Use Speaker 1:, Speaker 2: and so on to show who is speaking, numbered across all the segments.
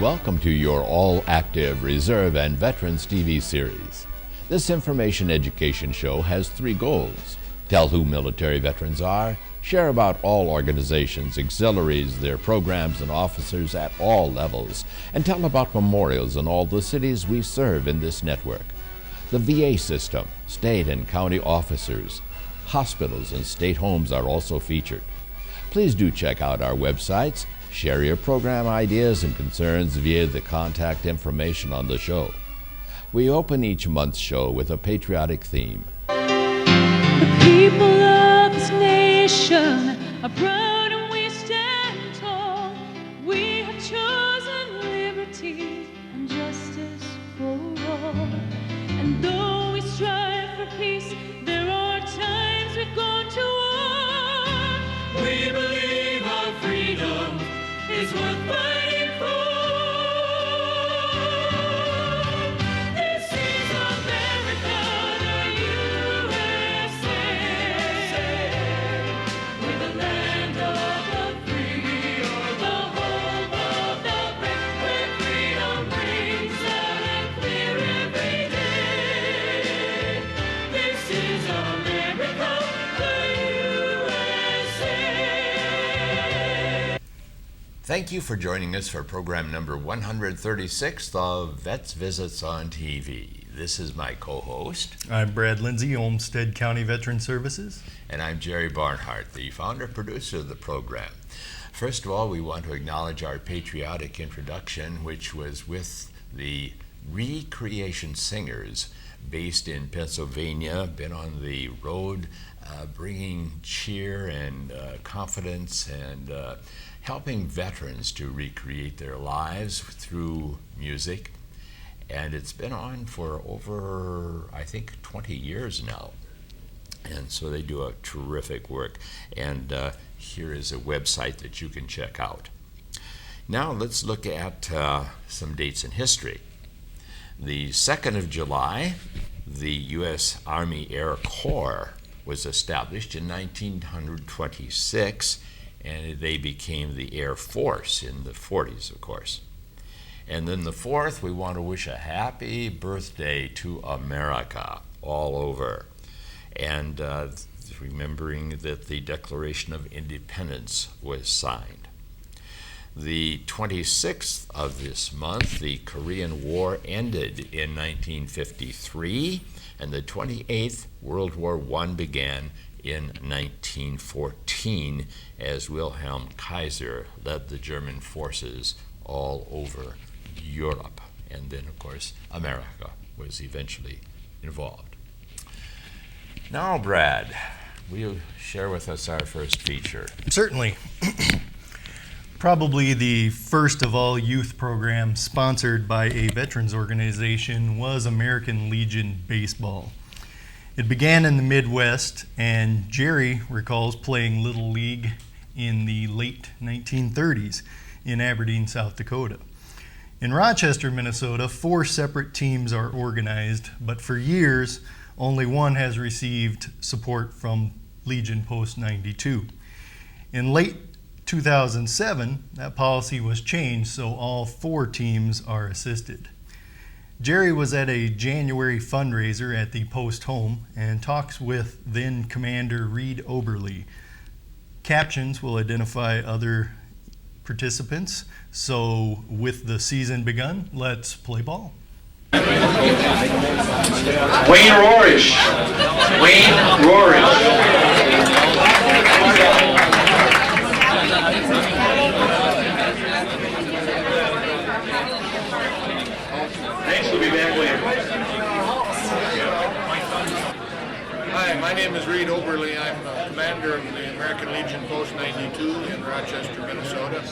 Speaker 1: Welcome to your all-active Reserve and Veterans TV series. This information education show has 3 goals. Tell who military veterans are, share about all organizations, auxiliaries, their programs and officers at all levels, and tell about memorials in all the cities we serve in this network. The VA system, state and county officers, hospitals and state homes are also featured. Please do check out our websites, share your program ideas and concerns via the contact information on the show. We open each month's show with a patriotic theme.
Speaker 2: The people of this nation are proud and we stand tall. We have chosen liberty and justice for all. And though we strive for peace, there are times we've gone to war. We believe our freedom is worth fighting for. This is America, the USA. We're the land of the free, the home of the brave, where freedom rings loud and clear every day. This is America, the USA.
Speaker 1: Thank you for joining us for program number 136 of Vets Visits on TV. This is my co-host.
Speaker 3: I'm Brad Lindsay, Olmsted County Veteran Services.
Speaker 1: And I'm Jerry Barnhart, the founder-producer of the program. First of all, we want to acknowledge our patriotic introduction, which was with the Recreation Singers, based in Pennsylvania, been on the road bringing cheer and confidence and helping veterans to recreate their lives through music. And it's been on for over, I think, 20 years now. And so they do a terrific work. And here is a website that you can check out. Now let's look at some dates in history. The 2nd of July, the U.S. Army Air Corps was established in 1926, and they became the Air Force in the 40s, of course. And then the 4th, we want to wish a happy birthday to America all over. And remembering that the Declaration of Independence was signed. The 26th of this month, the Korean War ended in 1953, and the 28th, World War I began in 1914 as Wilhelm Kaiser led the German forces all over Europe. And then, of course, America was eventually involved. Now, Brad, will you share with us our first feature?
Speaker 3: Certainly. Probably the first of all youth programs sponsored by a veterans organization was American Legion Baseball. It began in the Midwest, and Jerry recalls playing Little League in the late 1930s in Aberdeen, South Dakota. In Rochester, Minnesota, 4 separate teams are organized, but for years, only one has received support from Legion Post 92. In late 2007, that policy was changed, so all 4 teams are assisted. Jerry was at a January fundraiser at the Post home and talks with then Commander Reed Oberly. Captions will identify other participants, so with the season begun, let's play ball.
Speaker 4: Wayne Rorish. Wayne Rorish. Thanks, we'll be back later.
Speaker 5: Hi, my name is Reed Oberly. I'm commander of the American Legion Post 92 in Rochester, Minnesota.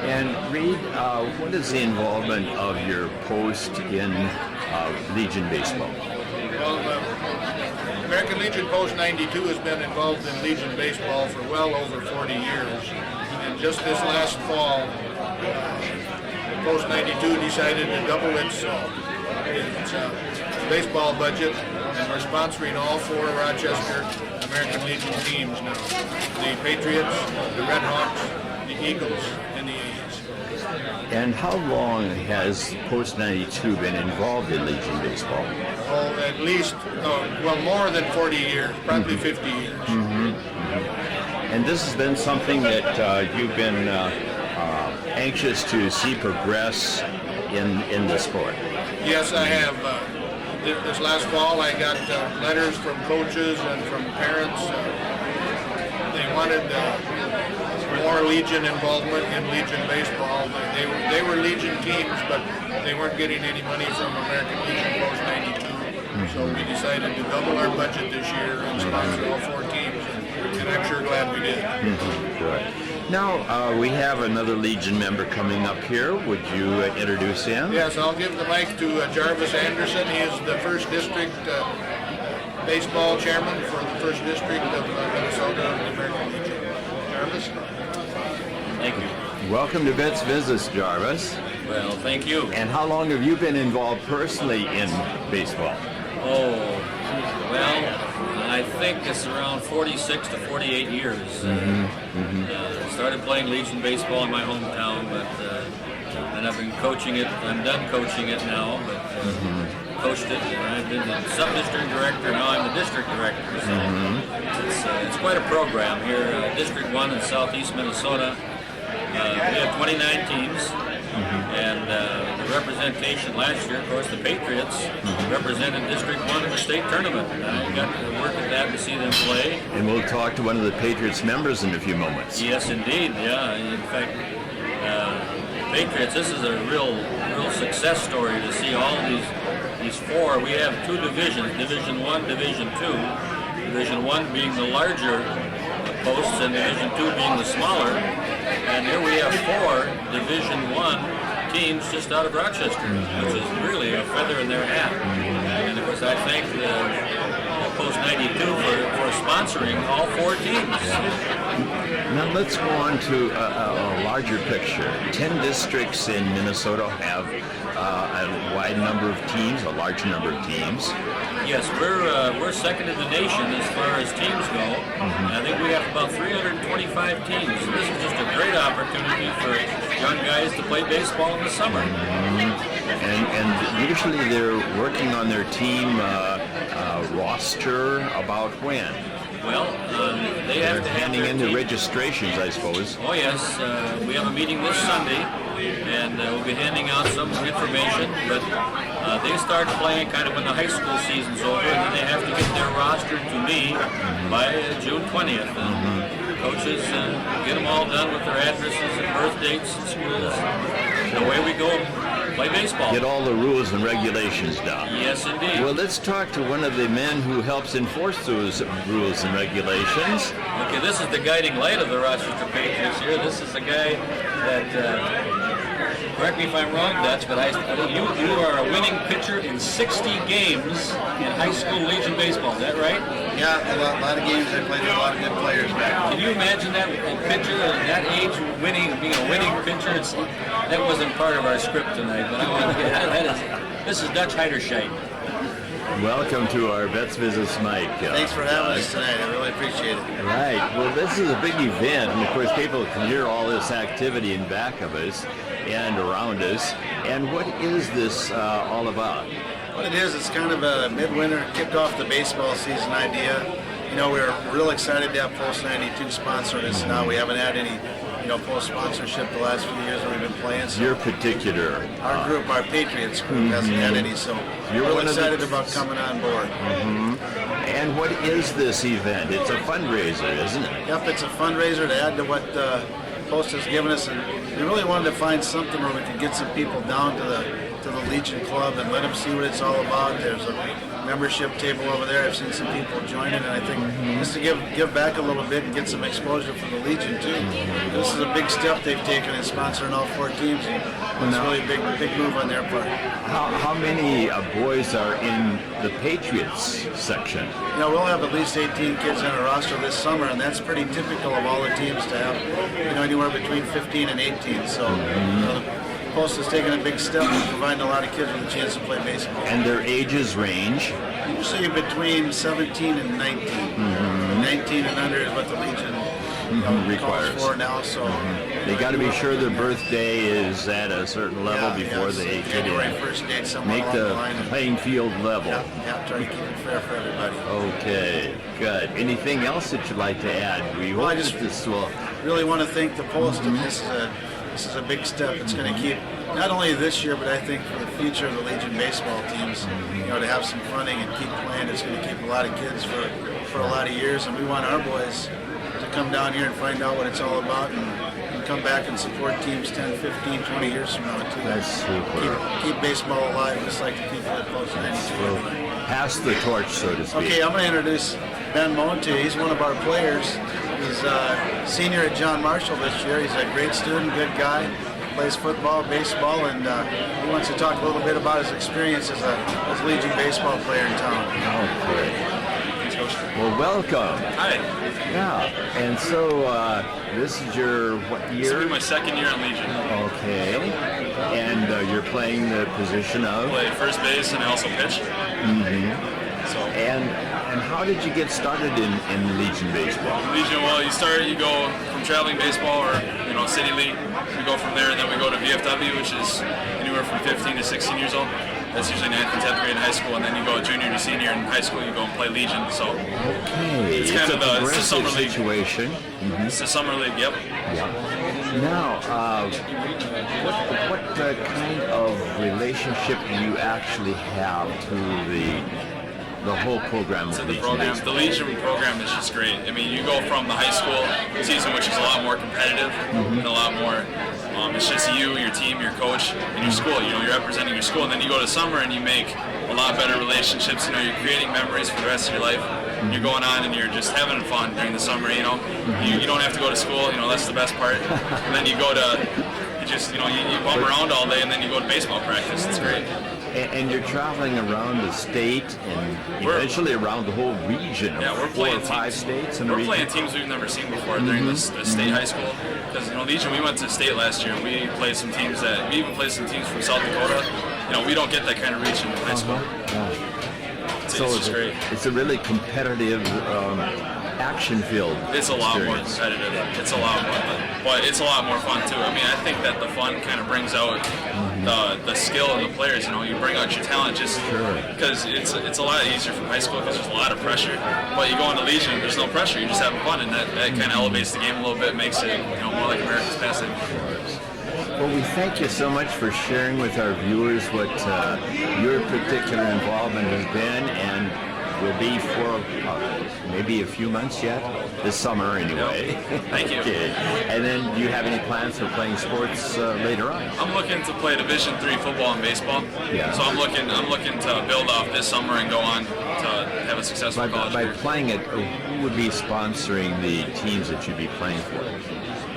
Speaker 6: And Reed, what is the involvement of your post in Legion Baseball?
Speaker 5: Well, American Legion Post 92 has been involved in Legion Baseball for well over 40 years. And just this last fall, Post 92 decided to double its baseball budget, and we're sponsoring all 4 Rochester American Legion teams now. The Patriots, the Red Hawks, the Eagles, and the A's.
Speaker 6: And how long has Post 92 been involved in Legion baseball?
Speaker 5: Oh, at least, well, more than 40 years, probably 50 years.
Speaker 6: And this has been something that you've been anxious to see progress in the sport.
Speaker 5: Yes, I have. This last fall, I got letters from coaches and from parents. They wanted more Legion involvement in Legion baseball. They were Legion teams, but they weren't getting any money from American Legion Post 92. So we decided to double our budget this year and sponsor all 4 teams, and I'm sure glad we did.
Speaker 6: Good. Now, we have another Legion member coming up here. Would you introduce him?
Speaker 5: Yes, I'll give the mic to Jarvis Anderson. He is the first district baseball chairman for the first district of Minnesota, the American Legion. Jarvis?
Speaker 7: Thank you.
Speaker 6: Welcome to Vets Visits, Jarvis.
Speaker 7: Well, thank you.
Speaker 6: And how long have you been involved personally in baseball?
Speaker 7: Oh, well, I think it's around 46 to 48 years. Started playing Legion baseball in my hometown, but then I've been coaching it. I'm done coaching it now, but coached it. And I've been the sub-district director. Now I'm the district director. So it's quite a program here. District 1 in southeast Minnesota. We have 29 teams. And the representation last year, of course, the Patriots represented District 1 in the state tournament. I got to work at that to see them play.
Speaker 6: And we'll talk to one of the Patriots members in a few moments.
Speaker 7: Yes, indeed. Yeah. In fact, Patriots. This is a real success story to see all these 4. We have 2 divisions: Division 1, Division 2. Division 1 being the larger posts, and Division 2 being the smaller. And here we have 4 Division 1 teams just out of Rochester, which is really a feather in their hat. And of course, I thank the Post 92 for sponsoring all 4 teams.
Speaker 6: Now let's go on to a larger picture. 10 districts in Minnesota have a wide number of teams, a large number of teams.
Speaker 7: Yes, we're second in the nation as far as teams go. I think we have about 325 teams. This is just a great opportunity for young guys to play baseball in the summer.
Speaker 6: And usually they're working on their team roster about when?
Speaker 7: Well, they have to have
Speaker 6: handing
Speaker 7: their
Speaker 6: in the
Speaker 7: team.
Speaker 6: registrations, I suppose.
Speaker 7: Oh yes, we have a meeting this Sunday, and we'll be handing out some information. But they start playing kind of when the high school season's over, and then they have to get their roster to me by June 20th. And coaches get them all done with their addresses and birth dates and schools. And away we go, play baseball.
Speaker 6: Get all the rules and regulations down.
Speaker 7: Yes, indeed.
Speaker 6: Well, let's talk to one of the men who helps enforce those rules and regulations.
Speaker 7: Okay, this is the guiding light of the Rochester Patriots here. This is the guy that, correct me if I'm wrong, Dutch, but you are a winning pitcher in 60 games in high school Legion baseball. Is that right?
Speaker 8: Yeah, a lot of games. I played with a lot of good players back.
Speaker 7: Can you imagine that a pitcher at that age being a winning pitcher? That wasn't part of our script tonight, but I want to get this is Dutch Heiderscheid.
Speaker 6: Welcome to our Vets Visits, Mike.
Speaker 8: Thanks for having us tonight. I really appreciate it.
Speaker 6: Right. Well, this is a big event, and of course, people can hear all this activity in back of us and around us. And what is this all about?
Speaker 8: What it is, it's kind of a midwinter kick off the baseball season idea. You know, we're real excited to have Post 92 sponsor us now. We haven't had any, Post sponsorship the last few years that we've been playing. So
Speaker 6: Your particular
Speaker 8: our group, our Patriots group, hasn't had any, so
Speaker 6: You're
Speaker 8: we're real
Speaker 6: one of the-
Speaker 8: excited about coming on board.
Speaker 6: And what is this event? It's a fundraiser, isn't it?
Speaker 8: Yep, it's a fundraiser to add to what Post has given us, and we really wanted to find something where we could get some people down to the Legion Club and let them see what it's all about. There's a membership table over there. I've seen some people join it, and I think just to give back a little bit and get some exposure from the Legion too. This is a big step they've taken in sponsoring all 4 teams, and it's really a big move on their part.
Speaker 6: How many boys are in the Patriots section?
Speaker 8: We'll have at least 18 kids on our roster this summer, and that's pretty typical of all the teams to have, anywhere between 15 and 18. So, the Post has taken a big step in providing a lot of kids with a chance to play baseball.
Speaker 6: And their ages range?
Speaker 8: Usually between 17 and 19. 19 and under is what the Legion
Speaker 6: requires.
Speaker 8: calls for now. So
Speaker 6: They got to be sure their birthday is at a certain level before
Speaker 8: it's
Speaker 6: they get
Speaker 8: January
Speaker 6: in.
Speaker 8: 1st date somewhere
Speaker 6: Make
Speaker 8: along the
Speaker 6: the
Speaker 8: line.
Speaker 6: playing field level.
Speaker 8: Yeah, try to keep it fair for everybody.
Speaker 6: Okay, good. Anything else that you'd like to add? We
Speaker 8: Well, I
Speaker 6: hope
Speaker 8: just-
Speaker 6: that this will.
Speaker 8: Really want to thank the Post. I mean, this is a big step. It's going to keep not only this year, but I think for the future of the Legion baseball teams, to have some funding and keep playing. It's going to keep a lot of kids for a lot of years, and we want our boys to come down here and find out what it's all about and come back and support teams 10, 15, 20 years from now too.
Speaker 6: That's super.
Speaker 8: Keep baseball alive, just like the people at Post 92.
Speaker 6: Pass the torch, so to speak.
Speaker 8: Okay, I'm going to introduce Ben Monte. He's one of our players. He's a senior at John Marshall this year. He's a great student, good guy, plays football, baseball, and he wants to talk a little bit about his experience as a Legion baseball player in town.
Speaker 6: Okay. Well, welcome.
Speaker 9: Hi.
Speaker 6: Yeah. And so this is your what
Speaker 9: This will
Speaker 6: year?
Speaker 9: be my second year on Legion.
Speaker 6: Okay. And you're playing the position of?
Speaker 9: Play first base and I also pitch. So
Speaker 6: And how did you get started in Legion baseball?
Speaker 9: Legion, well, you go from traveling baseball or city league. We go from there and then we go to VFW, which is anywhere from 15 to 16 years old. That's usually 9th and 10th grade in high school, and then you go junior to senior in high school. You go and play Legion. So
Speaker 6: Okay.
Speaker 9: It's kind
Speaker 6: a
Speaker 9: of the- it's the
Speaker 6: progressive
Speaker 9: summer league.
Speaker 6: situation.
Speaker 9: it's the summer league. Yep.
Speaker 6: Now, what kind of relationship do you actually have to the whole program
Speaker 9: To
Speaker 6: of
Speaker 9: the
Speaker 6: Legion
Speaker 9: program,
Speaker 6: baseball?
Speaker 9: the Legion program is just great. I mean, you go from the high school season, which is a lot more competitive and a lot more. It's just you, your team, your coach, and your school. You're representing your school, and then you go to summer and you make a lot better relationships. You're creating memories for the rest of your life. You're going on and you're just having fun during the summer. You don't have to go to school. That's the best part. And then you go to, you bum around all day, and then you go to baseball practice. It's great.
Speaker 6: And you're traveling around the state and
Speaker 9: We're-
Speaker 6: eventually around the whole region of
Speaker 9: Yeah, we're
Speaker 6: 4 or
Speaker 9: playing
Speaker 6: 5
Speaker 9: teams.
Speaker 6: states in the
Speaker 9: We're
Speaker 6: region.
Speaker 9: playing teams we've never seen before during the state high school. Because Legion, we went to state last year and we played some teams we even played some teams from South Dakota. We don't get that kind of reach in high school. It's just great.
Speaker 6: It's a really competitive action-filled
Speaker 9: It's a lot more
Speaker 6: experience.
Speaker 9: competitive. It's a lot more, but it's a lot more fun too. I mean, I think that the fun kind of brings out the skill of the players. You bring out your talent just because it's a lot easier from high school because there's a lot of pressure. But you go into Legion, there's no pressure. You're just having fun, and that kind of elevates the game a little bit, makes it more like America's pastime.
Speaker 6: Well, we thank you so much for sharing with our viewers what your particular involvement has been and will be for maybe a few months yet, this summer anyway.
Speaker 9: Thank you.
Speaker 6: Okay. And then do you have any plans for playing sports later on?
Speaker 9: I'm looking to play Division III football and baseball.
Speaker 6: Yeah.
Speaker 9: So I'm looking to build off this summer and go on to have a successful college
Speaker 6: By
Speaker 9: career.
Speaker 6: playing it, who would be sponsoring the teams that you'd be playing for?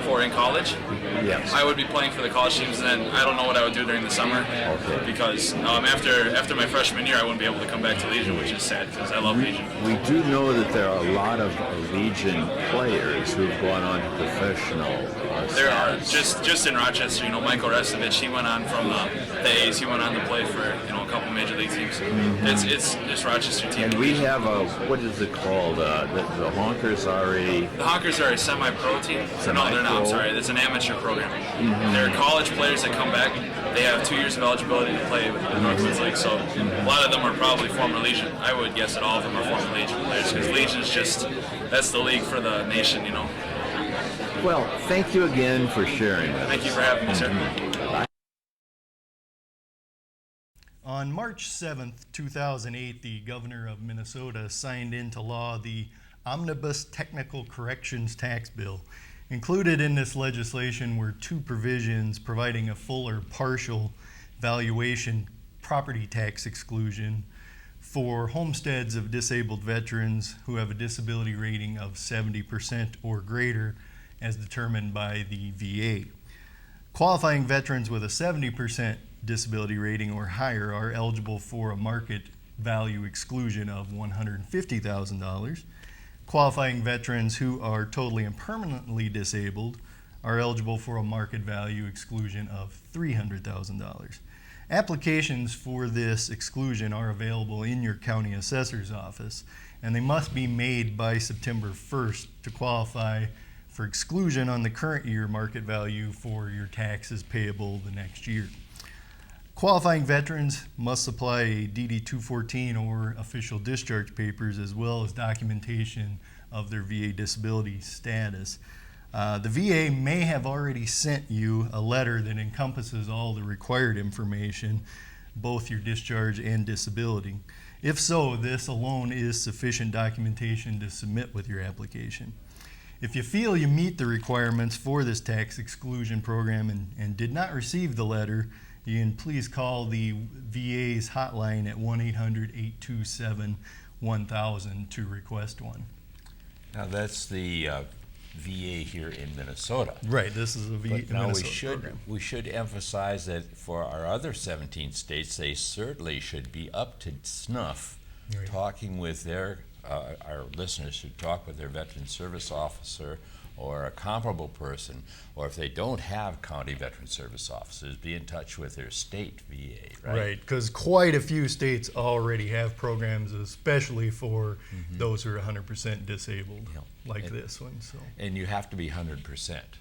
Speaker 9: For in college,
Speaker 6: Yes.
Speaker 9: I would be playing for the college teams, and then I don't know what I would do during the summer.
Speaker 6: Okay.
Speaker 9: Because after my freshman year, I wouldn't be able to come back to Legion, which is sad because I love Legion.
Speaker 6: We do know that there are a lot of Legion players who've gone on to professional
Speaker 9: There are
Speaker 6: status.
Speaker 9: just in Rochester, Michael Restovich. He went on from the A's. He went on to play for a couple major league teams. It's just Rochester team.
Speaker 6: And we have what is it called? The Honkers are a
Speaker 9: The Hawkers are a semi-pro team. No, they're not.
Speaker 6: Semi-pro.
Speaker 9: I'm sorry. It's an amateur program. They're college players that come back. They have 2 years of eligibility to play with the Northwoods League. So a lot of them are probably former Legion. I would guess that all of them are former Legion players because Legion's that's the league for the nation.
Speaker 6: Well, thank you again for sharing with us.
Speaker 9: Thank you for having me, sir.
Speaker 3: On March 7th, 2008, the governor of Minnesota signed into law the Omnibus Technical Corrections Tax Bill. Included in this legislation were 2 provisions providing a full or partial valuation property tax exclusion for homesteads of disabled veterans who have a disability rating of 70% or greater as determined by the VA. Qualifying veterans with a 70% disability rating or higher are eligible for a market value exclusion of $150,000. Qualifying veterans who are totally and permanently disabled are eligible for a market value exclusion of $300,000. Applications for this exclusion are available in your county assessor's office, and they must be made by September 1st to qualify for for exclusion on the current year market value for your taxes payable the next year. Qualifying veterans must supply a DD-214 or official discharge papers as well as documentation of their VA disability status. The VA may have already sent you a letter that encompasses all the required information, both your discharge and disability. If so, this alone is sufficient documentation to submit with your application. If you feel you meet the requirements for this tax exclusion program and did not receive the letter, you can please call the VA's hotline at 1-800-827-1000 to request one.
Speaker 1: Now that's the VA here in Minnesota.
Speaker 3: Right, this is a
Speaker 1: But now
Speaker 3: Minnesota program.
Speaker 1: we should emphasize that for our other 17 states, they certainly should be up to snuff,
Speaker 3: Right.
Speaker 1: talking with their our listeners should talk with their veteran service officer or a comparable person, or if they don't have county veteran service officers, be in touch with their state VA, right?
Speaker 3: Right, because quite a few states already have programs, especially for those who are 100% disabled,
Speaker 1: Yeah.
Speaker 3: like
Speaker 1: And-
Speaker 3: this one. So,
Speaker 1: And you have to be 100%.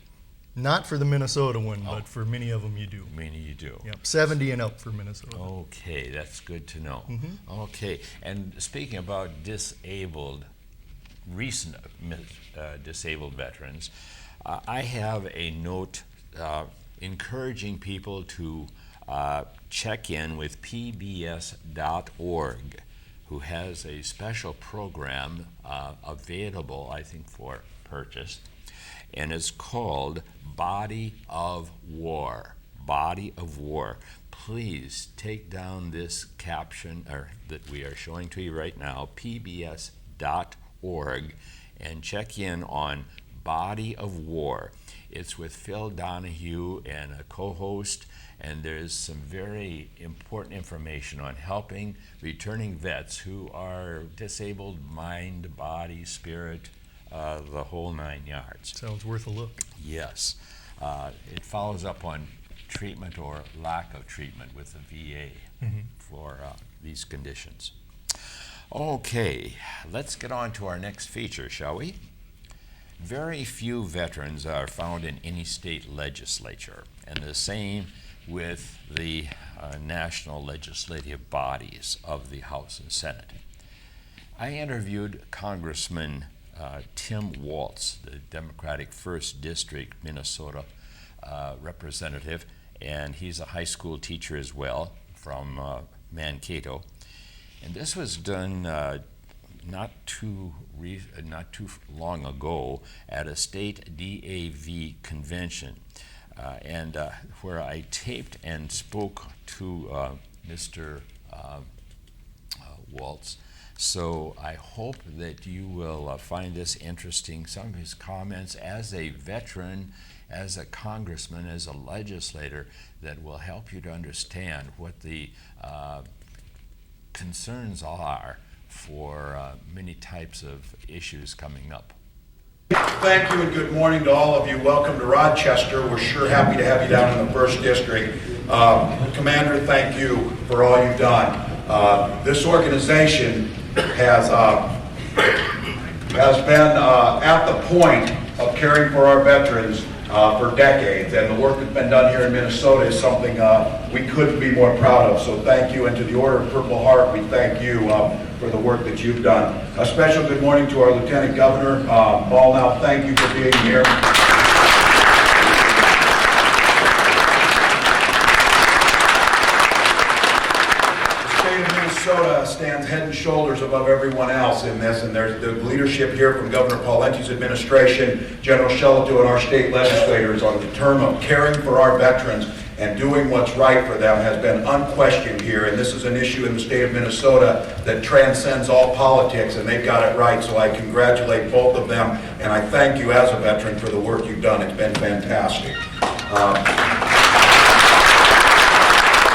Speaker 3: not for the Minnesota one,
Speaker 1: Oh.
Speaker 3: but for many of them you do.
Speaker 1: Meaning you do.
Speaker 3: Yep, 70 and up for Minnesota.
Speaker 1: Okay, that's good to know.
Speaker 3: Mhm.
Speaker 1: Okay, and speaking about disabled, recent disabled veterans, I have a note encouraging people to check in with PBS.org, who has a special program available, I think, for purchase, and it's called Body of War. Body of War. Please take down this caption that we are showing to you right now, pbs.org, and check in on Body of War. It's with Phil Donahue and a co-host, and there's some very important information on helping returning vets who are disabled, mind, body, spirit, the whole 9 yards.
Speaker 3: Sounds worth a look.
Speaker 1: Yes. It follows up on treatment or lack of treatment with the VA for these conditions. Okay, let's get on to our next feature, shall we? Very few veterans are found in any state legislature, and the same with the national legislative bodies of the House and Senate. I interviewed Congressman Tim Waltz, the Democratic 1st District Minnesota representative, and he's a high school teacher as well from Mankato. And this was done not too long ago at a state DAV convention, and where I taped and spoke to Mr. Waltz. So I hope that you will find this interesting, some of his comments as a veteran, as a congressman, as a legislator, that will help you to understand what the concerns are for many types of issues coming up.
Speaker 10: Thank you and good morning to all of you. Welcome to Rochester. We're sure happy to have you down in the 1st District. Commander, thank you for all you've done. This organization has been at the point of caring for our veterans for decades, and the work that's been done here in Minnesota is something we couldn't be more proud of. So thank you, and to the Order of Purple Heart, we thank you for the work that you've done. A special good morning to our Lieutenant Governor, Ballnow. Thank you for being here. Minnesota stands head and shoulders above everyone else in this, and there's the leadership here from Governor Pawlenty's administration, General Shelito, and our state legislators on the term of caring for our veterans and doing what's right for them has been unquestioned here, and this is an issue in the state of Minnesota that transcends all politics, and they've got it right, so I congratulate both of them, and I thank you as a veteran for the work you've done. It's been fantastic.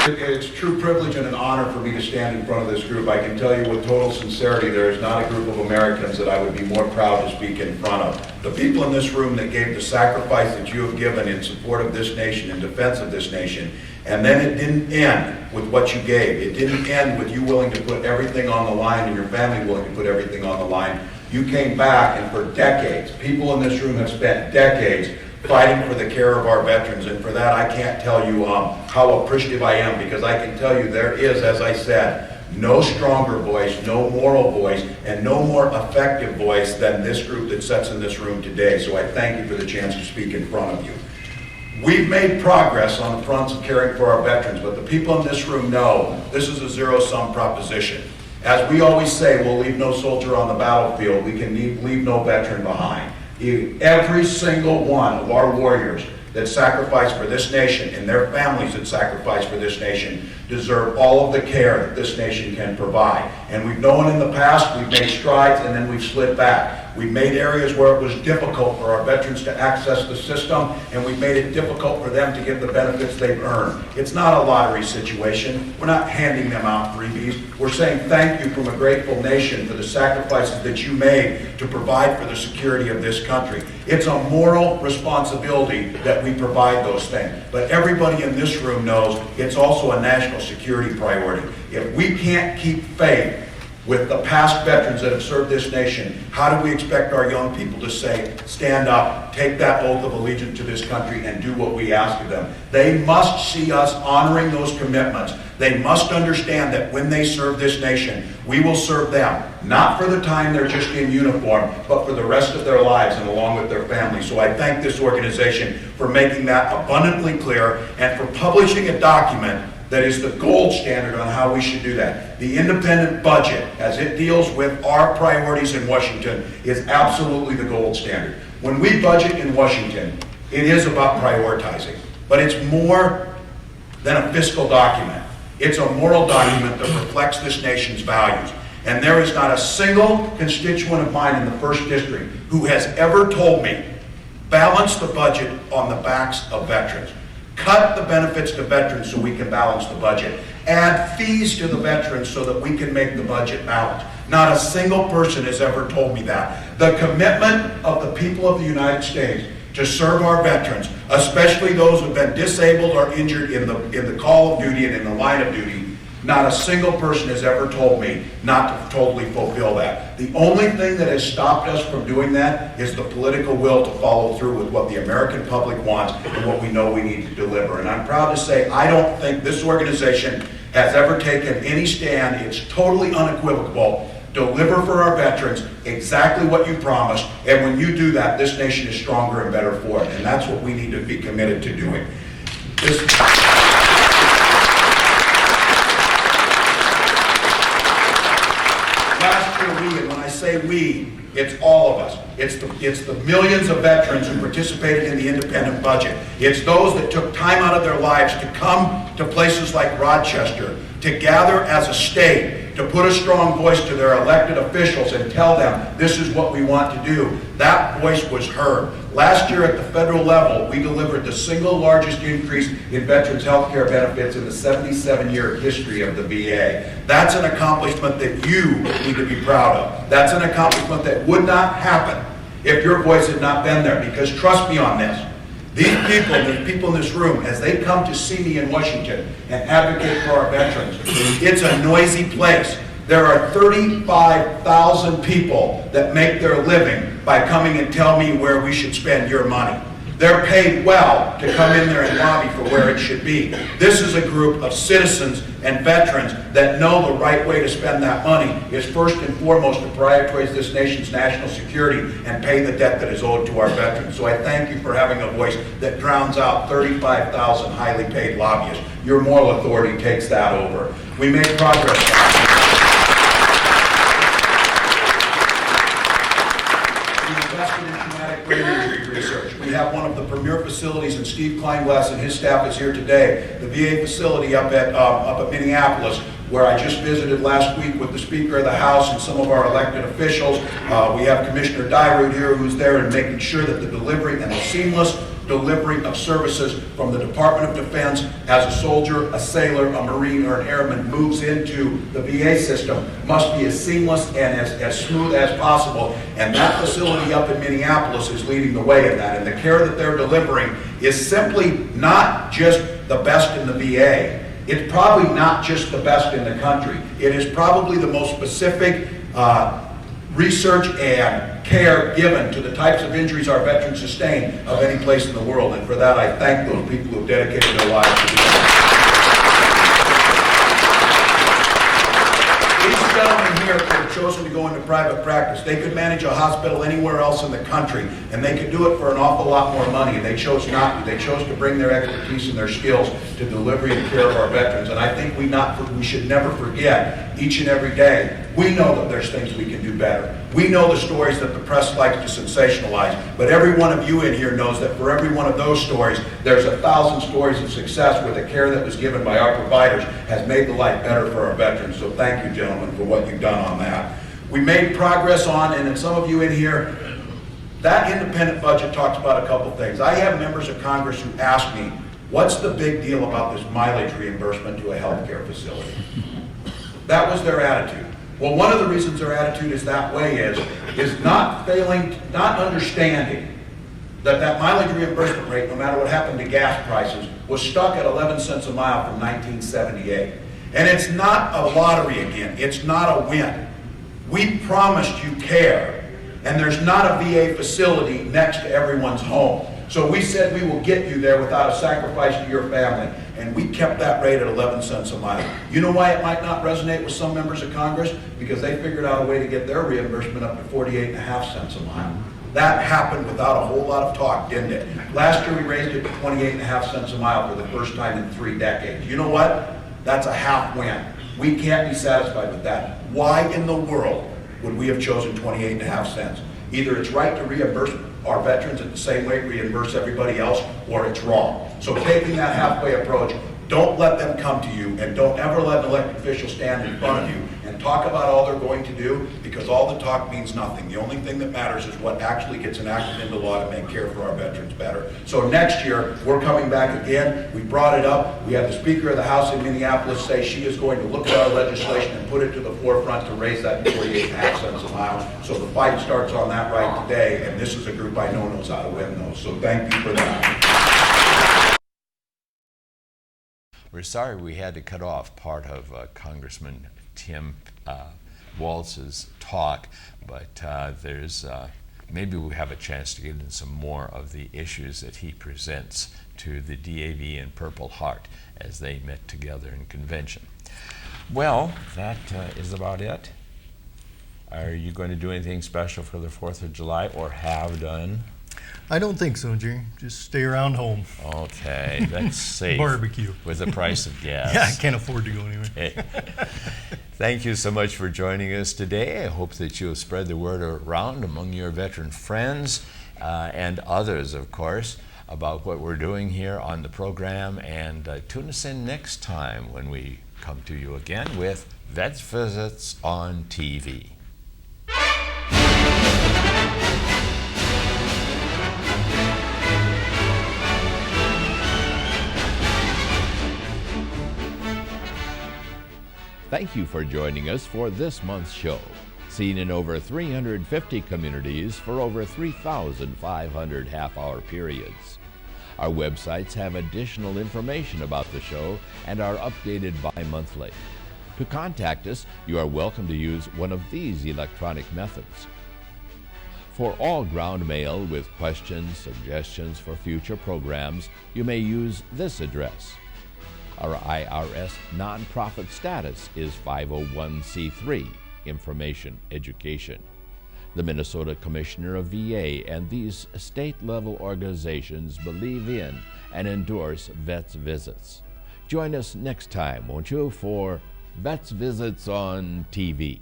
Speaker 10: It's a true privilege and an honor for me to stand in front of this group. I can tell you with total sincerity, there is not a group of Americans that I would be more proud to speak in front of. The people in this room that gave the sacrifice that you have given in support of this nation, in defense of this nation, and then it didn't end with what you gave. It didn't end with you willing to put everything on the line and your family willing to put everything on the line. You came back, and for decades, people in this room have spent decades fighting for the care of our veterans, and for that I can't tell you how appreciative I am, because I can tell you there is, as I said, no stronger voice, no moral voice, and no more effective voice than this group that sits in this room today. So I thank you for the chance to speak in front of you. We've made progress on the fronts of caring for our veterans, but the people in this room know this is a zero-sum proposition. As we always say, we'll leave no soldier on the battlefield. We can leave no veteran behind. Every single one of our warriors that sacrifice for this nation and their families that sacrifice for this nation deserve all of the care that this nation can provide. And we've known in the past we've made strides and then we've slid back. We've made areas where it was difficult for our veterans to access the system, and we've made it difficult for them to get the benefits they've earned. It's not a lottery situation. We're not handing them out freebies. We're saying thank you from a grateful nation for the sacrifices that you made to provide for the security of this country. It's a moral responsibility that we provide those things. But everybody in this room knows it's also a national security priority. If we can't keep faith with the past veterans that have served this nation, how do we expect our young people to say, stand up, take that oath of allegiance to this country, and do what we ask of them? They must see us honoring those commitments. They must understand that when they serve this nation, we will serve them, not for the time they're just in uniform, but for the rest of their lives and along with their families. So I thank this organization for making that abundantly clear and for publishing a document that is the gold standard on how we should do that. The independent budget, as it deals with our priorities in Washington, is absolutely the gold standard. When we budget in Washington, it is about prioritizing, but it's more than a fiscal document. It's a moral document that reflects this nation's values. And there is not a single constituent of mine in the 1st District who has ever told me, balance the budget on the backs of veterans. Cut the benefits to veterans so we can balance the budget. Add fees to the veterans so that we can make the budget balanced. Not a single person has ever told me that. The commitment of the people of the United States to serve our veterans, especially those who have been disabled or injured in the call of duty and in the line of duty, not a single person has ever told me not to totally fulfill that. The only thing that has stopped us from doing that is the political will to follow through with what the American public wants and what we know we need to deliver. And I'm proud to say I don't think this organization has ever taken any stand. It's totally unequivocal. Deliver for our veterans exactly what you promised, and when you do that, this nation is stronger and better for it, and that's what we need to be committed to doing. Last year, and when I say we, it's all of us. It's the millions of veterans who participated in the independent budget. It's those that took time out of their lives to come to places like Rochester, to gather as a state, to put a strong voice to their elected officials and tell them this is what we want to do. That voice was heard. Last year at the federal level, we delivered the single largest increase in veterans' health care benefits in the 77-year history of the VA. That's an accomplishment that you need to be proud of. That's an accomplishment that would not happen if your voice had not been there, because trust me on this. These people in this room, as they come to see me in Washington and advocate for our veterans, it's a noisy place. There are 35,000 people that make their living by coming and tell me where we should spend your money. They're paid well to come in there and lobby for where it should be. This is a group of citizens and veterans that know the right way to spend that money is first and foremost to prioritize this nation's national security and pay the debt that is owed to our veterans. So I thank you for having a voice that drowns out 35,000 highly paid lobbyists. Your moral authority takes that over. We made progress. Brain injury research. We have one of the premier facilities, and Steve Kleinglass and his staff is here today, the VA facility up at Minneapolis, where I just visited last week with the Speaker of the House and some of our elected officials. We have Commissioner Dyrud here who's there and making sure that the delivery and the seamless delivery of services from the Department of Defense as a soldier, a sailor, a Marine, or an airman moves into the VA system must be as seamless and as smooth as possible. And that facility up in Minneapolis is leading the way in that. And the care that they're delivering is simply not just the best in the VA. It's probably not just the best in the country. It is probably the most specific research and care given to the types of injuries our veterans sustain of any place in the world. And for that, I thank those people who have dedicated their lives to this. These gentlemen here could have chosen to go into private practice. They could manage a hospital anywhere else in the country, and they could do it for an awful lot more money, and they chose not to. They chose to bring their expertise and their skills to delivery and care of our veterans. And I think we should never forget, each and every day, we know that there's things we can do better. We know the stories that the press likes to sensationalize, but every one of you in here knows that for every one of those stories, there's 1,000 stories of success where the care that was given by our providers has made the life better for our veterans. So thank you, gentlemen, for what you've done on that. We made progress on, and in some of you in here, that independent budget talks about a couple things. I have members of Congress who ask me, what's the big deal about this mileage reimbursement to a healthcare facility? That was their attitude. Well, one of the reasons their attitude is that way is not understanding that mileage reimbursement rate, no matter what happened to gas prices, was stuck at 11 cents a mile from 1978. And it's not a lottery again. It's not a win. We promised you care, and there's not a VA facility next to everyone's home. So we said we will get you there without a sacrifice to your family, and we kept that rate at 11 cents a mile. You know why it might not resonate with some members of Congress? Because they figured out a way to get their reimbursement up to 48.5 cents a mile. That happened without a whole lot of talk, didn't it? Last year we raised it to 28.5 cents a mile for the first time in 3 decades. You know what? That's a half win. We can't be satisfied with that. Why in the world would we have chosen 28.5 cents? Either it's right to reimburse our veterans at the same way we reimburse everybody else, or it's wrong. So taking that halfway approach, don't let them come to you, and don't ever let an elected official stand in front of you and talk about all they're going to do, because all the talk means nothing. The only thing that matters is what actually gets enacted into law to make care for our veterans better. So next year, we're coming back again. We brought it up. We had the Speaker of the House in Minneapolis say she is going to look at our legislation and put it to the forefront to raise that to 48.5 cents a mile. So the fight starts on that right today, and this is a group I know knows how to win those. So thank you for that.
Speaker 1: We're sorry we had to cut off part of Congressman Tim Walz's talk, but maybe we'll have a chance to get into some more of the issues that he presents to the DAV and Purple Heart as they met together in convention. Well, that is about it. Are you going to do anything special for the 4th of July, or have done?
Speaker 3: I don't think so, Jerry. Just stay around home.
Speaker 1: Okay, that's safe.
Speaker 3: Barbecue.
Speaker 1: With the price of gas.
Speaker 3: Yeah, I can't afford to go anywhere.
Speaker 1: Thank you so much for joining us today. I hope that you'll spread the word around among your veteran friends and others, of course, about what we're doing here on the program. And tune us in next time when we come to you again with Vets Visits on TV.
Speaker 6: Thank you for joining us for this month's show. Seen in over 350 communities for over 3,500 half-hour periods. Our websites have additional information about the show and are updated bi-monthly. To contact us, you are welcome to use one of these electronic methods. For all ground mail with questions, suggestions for future programs, you may use this address. Our IRS nonprofit status is 501c3, Information Education. The Minnesota Commissioner of VA and these state-level organizations believe in and endorse Vets Visits. Join us next time, won't you, for Vets Visits on TV.